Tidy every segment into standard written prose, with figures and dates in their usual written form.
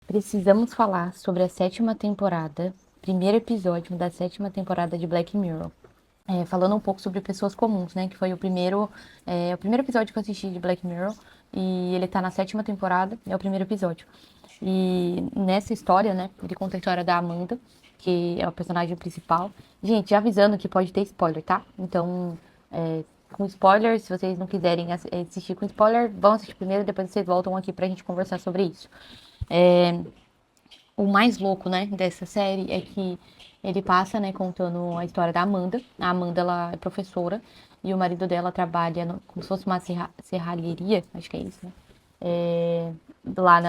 Precisamos falar sobre a sétima temporada, primeiro episódio da sétima temporada de Black Mirror. Falando um pouco sobre pessoas comuns, né? Que foi o primeiro episódio que eu assisti de Black Mirror. E ele tá na sétima temporada, é o primeiro episódio. E nessa história, né? Ele conta a história da Amanda, que é o personagem principal. Gente, já avisando que pode ter spoiler, tá? Então, com spoiler, se vocês não quiserem assistir com spoiler, vão assistir primeiro, depois vocês voltam aqui pra gente conversar sobre isso. É, o mais louco, né, dessa série é que ele passa, né, contando a história da Amanda. A Amanda, ela é professora e o marido dela trabalha como se fosse uma serralheria, acho que é isso, né? Lá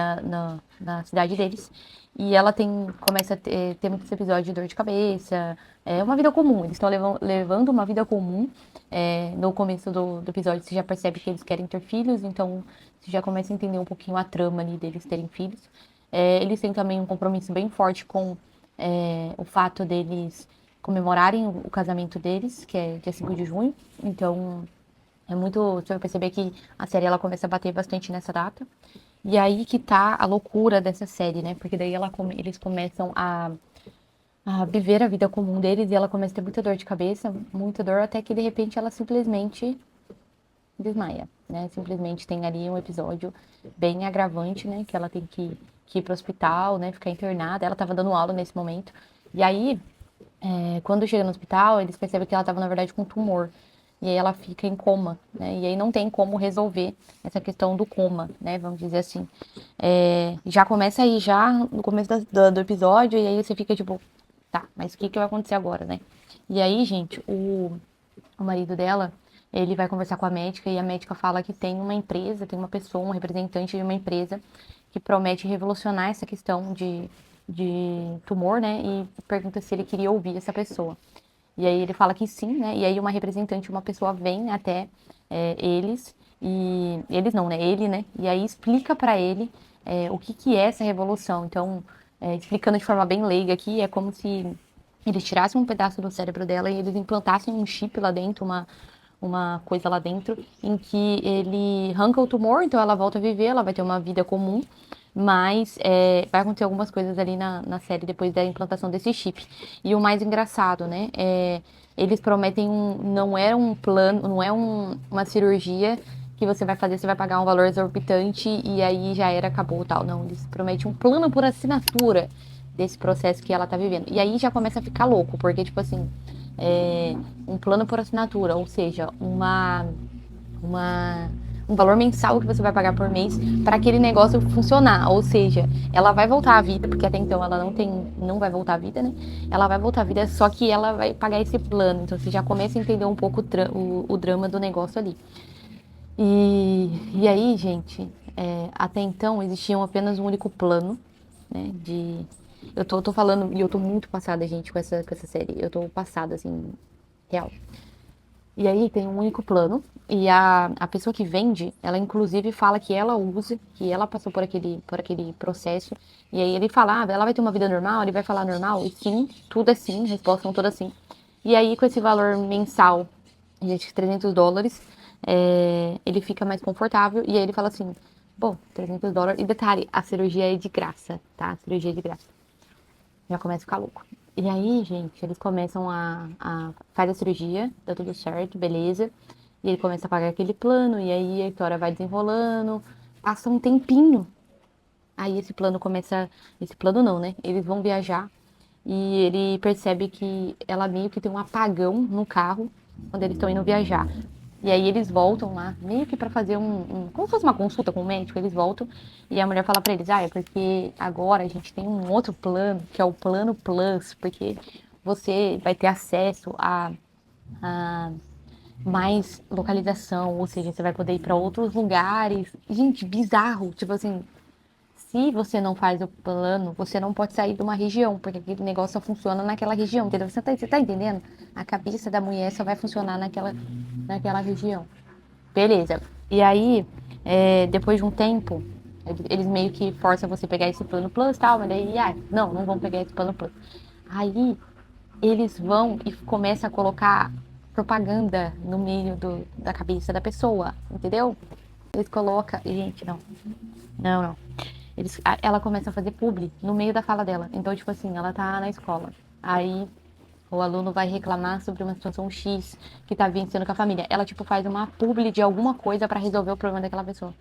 na cidade deles. E ela começa a ter muitos episódios de dor de cabeça. É uma vida comum, eles estão levando uma vida comum. No começo do episódio você já percebe que eles querem ter filhos, então você já começa a entender um pouquinho a trama ali deles terem filhos. Eles têm também um compromisso bem forte com o fato deles comemorarem o casamento deles, que é dia 5 de junho. Então, você vai perceber que a série ela começa a bater bastante nessa data. E aí que tá a loucura dessa série, né? Porque daí eles começam a viver a vida comum deles e ela começa a ter muita dor de cabeça, muita dor, até que de repente ela simplesmente desmaia, né? Simplesmente tem ali um episódio bem agravante, né? Que ela tem que ir pro hospital, né? Ficar internada. Ela tava dando aula nesse momento. E aí, quando chega no hospital, eles percebem que ela tava, na verdade, com tumor. E aí ela fica em coma, né? E aí não tem como resolver essa questão do coma, né? Vamos dizer assim. Já começa aí, já no começo do episódio, e aí você fica tipo, tá, mas o que que vai acontecer agora, né? E aí, gente, o marido dela, ele vai conversar com a médica e a médica fala que tem uma empresa, tem uma pessoa, um representante de uma empresa que promete revolucionar essa questão de tumor, né? E pergunta se ele queria ouvir essa pessoa. E aí ele fala que sim, né? E aí uma representante, uma pessoa vem até eles, e eles não, né? Ele, né? E aí explica para ele o que que é essa revolução. Então, explicando de forma bem leiga aqui, é como se eles tirassem um pedaço do cérebro dela e eles implantassem um chip lá dentro, uma coisa lá dentro, em que ele arranca o tumor, então ela volta a viver, ela vai ter uma vida comum, mas vai acontecer algumas coisas ali na série depois da implantação desse chip. E o mais engraçado, né, eles prometem não é um plano, não é uma cirurgia que você vai fazer, você vai pagar um valor exorbitante e aí já era, acabou, tal. Não, eles prometem um plano por assinatura desse processo que ela tá vivendo. E aí já começa a ficar louco, porque, tipo assim, um plano por assinatura, ou seja, uma, um valor mensal que você vai pagar por mês para aquele negócio funcionar. Ou seja, ela vai voltar à vida, porque até então ela não vai voltar à vida, né? Ela vai voltar à vida, só que ela vai pagar esse plano. Então você já começa a entender um pouco o drama do negócio ali. E aí, gente, até então existia apenas um único plano, né? Eu tô falando, e eu tô muito passada, gente, com essa série. Eu tô passada, assim, real. E aí tem um único plano, e a pessoa que vende, ela inclusive fala que ela usa, que ela passou por aquele processo, e aí ele fala, ela vai ter uma vida normal, ele vai falar normal, e sim, tudo é sim, respostas são todas sim. E aí com esse valor mensal, de US$ 300, ele fica mais confortável, e aí ele fala assim, bom, US$ 300, e detalhe, a cirurgia é de graça, tá? A cirurgia é de graça. Já começa a ficar louco. E aí, gente, eles começam faz a cirurgia, dá tudo certo, beleza. E ele começa a pagar aquele plano, e aí a história vai desenrolando. Passa um tempinho. Aí esse plano começa. Esse plano não, né? Eles vão viajar. E ele percebe que ela meio que tem um apagão no carro quando eles estão indo viajar. E aí eles voltam lá, meio que pra fazer como se fosse uma consulta com o médico, eles voltam e a mulher fala pra eles, é porque agora a gente tem um outro plano, que é o plano Plus, porque você vai ter acesso a mais localização, ou seja, você vai poder ir pra outros lugares. Gente, bizarro, tipo assim, se você não faz o plano, você não pode sair de uma região, porque aquele negócio só funciona naquela região, entendeu? Você tá entendendo? A cabeça da mulher só vai funcionar naquela região. Beleza. E aí, depois de um tempo, eles meio que forçam você a pegar esse plano plus e tal, mas daí, não vão pegar esse plano plus. Aí, eles vão e começam a colocar propaganda no meio da cabeça da pessoa, entendeu? Eles colocam. Gente, não. Não, não. Ela começa a fazer publi no meio da fala dela. Então, tipo assim, ela tá na escola. Aí o aluno vai reclamar sobre uma situação X que tá vivenciando com a família. Ela, tipo, faz uma publi de alguma coisa pra resolver o problema daquela pessoa.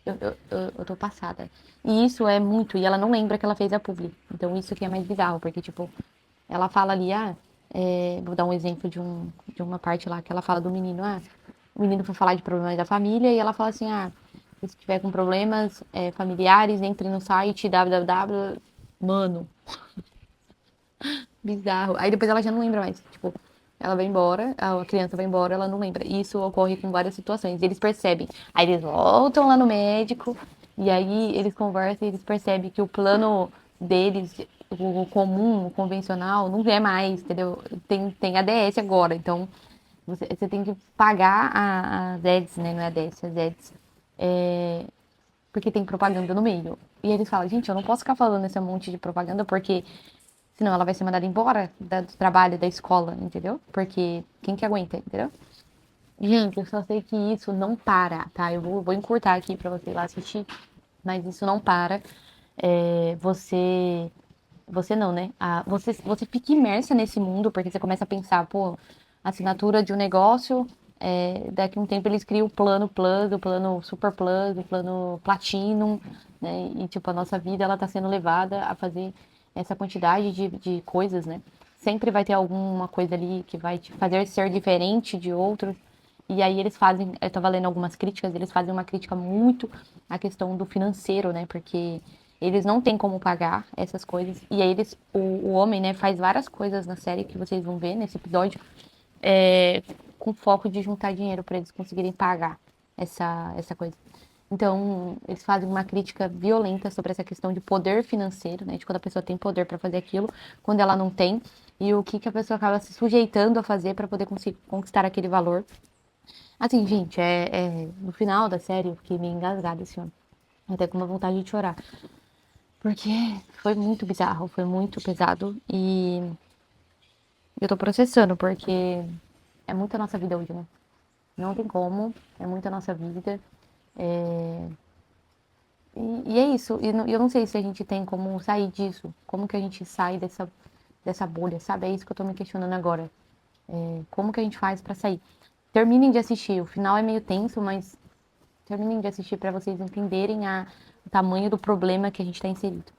Eu tô passada. E isso é muito. E ela não lembra que ela fez a publi. Então, isso que é mais bizarro, porque, tipo, ela fala ali, vou dar um exemplo de uma parte lá que ela fala do menino, o menino foi falar de problemas da família e ela fala assim, se tiver com problemas familiares, entre no site www. Mano, bizarro. Aí depois ela já não lembra mais. Tipo, ela vai embora, a criança vai embora, ela não lembra. E isso ocorre com várias situações. Eles percebem. Aí eles voltam lá no médico, e aí eles conversam e eles percebem que o plano deles, o comum, o convencional, não é mais, entendeu? Tem ADS agora. Então, você tem que pagar a ZEDS, né? Não é ADS, é ZEDS. Porque tem propaganda no meio. E eles falam, gente, eu não posso ficar falando esse monte de propaganda porque senão ela vai ser mandada embora do trabalho, da escola, entendeu? Porque quem que aguenta, entendeu? Gente, eu só sei que isso não para, tá? Eu vou encurtar aqui pra você ir lá assistir, mas isso não para. Você não, né? Você fica imersa nesse mundo, porque você começa a pensar, pô, assinatura de um negócio, daqui a um tempo eles criam o plano Plus, o plano Super Plus, o plano Platinum, né? E, tipo, a nossa vida, ela tá sendo levada a fazer essa quantidade de coisas, né? Sempre vai ter alguma coisa ali que vai te fazer ser diferente de outros. E aí eles fazem, eu tava lendo algumas críticas, eles fazem uma crítica muito à questão do financeiro, né? Porque eles não têm como pagar essas coisas. E aí o homem, né, faz várias coisas na série que vocês vão ver nesse episódio, com foco de juntar dinheiro para eles conseguirem pagar essa coisa. Então, eles fazem uma crítica violenta sobre essa questão de poder financeiro, né? De quando a pessoa tem poder para fazer aquilo, quando ela não tem, e o que, que a pessoa acaba se sujeitando a fazer para poder conquistar aquele valor. Assim, gente, no final da série eu fiquei meio engasgada, assim, ó, até com uma vontade de chorar. Porque foi muito bizarro, foi muito pesado e eu tô processando, porque é muita nossa vida hoje, né? Não tem como, é muita nossa vida. É... E é isso, e eu não sei se a gente tem como sair disso, como que a gente sai dessa bolha, sabe? É isso que eu tô me questionando agora. Como que a gente faz pra sair? Terminem de assistir, o final é meio tenso, mas terminem de assistir pra vocês entenderem o tamanho do problema que a gente tá inserido.